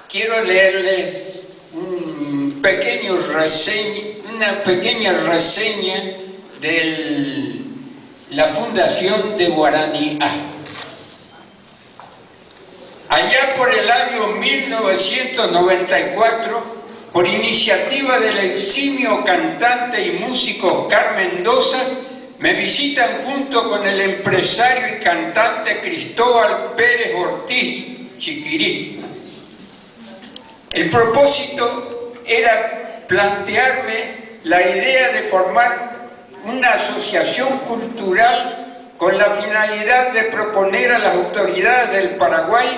quiero leerle una pequeña reseña de la Fundación de Guaraní A. Allá por el año 1994, por iniciativa del eximio cantante y músico Oscar Mendoza, me visitan junto con el empresario y cantante Cristóbal Pérez Ortiz Chiquirí. El propósito era plantearme la idea de formar una asociación cultural con la finalidad de proponer a las autoridades del Paraguay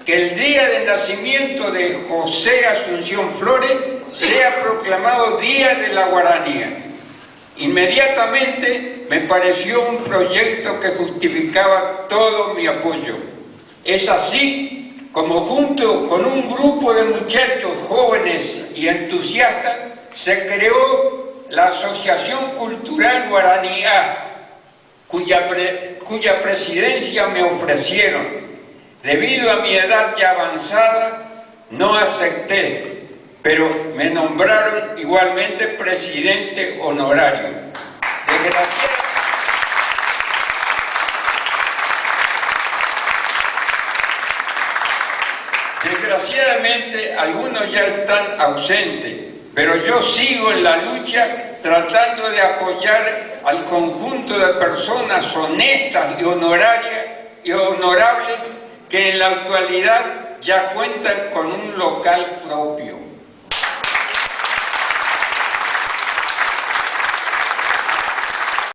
que el día de nacimiento de José Asunción Flores sea proclamado Día de la Guaranía. Inmediatamente me pareció un proyecto que justificaba todo mi apoyo. Es así como junto con un grupo de muchachos jóvenes y entusiastas se creó la Asociación Cultural Guaraní A, cuya presidencia me ofrecieron. Debido a mi edad ya avanzada, no acepté, pero me nombraron igualmente presidente honorario. Desgraciadamente, algunos ya están ausentes, pero yo sigo en la lucha tratando de apoyar al conjunto de personas honestas y honorables que en la actualidad ya cuentan con un local propio.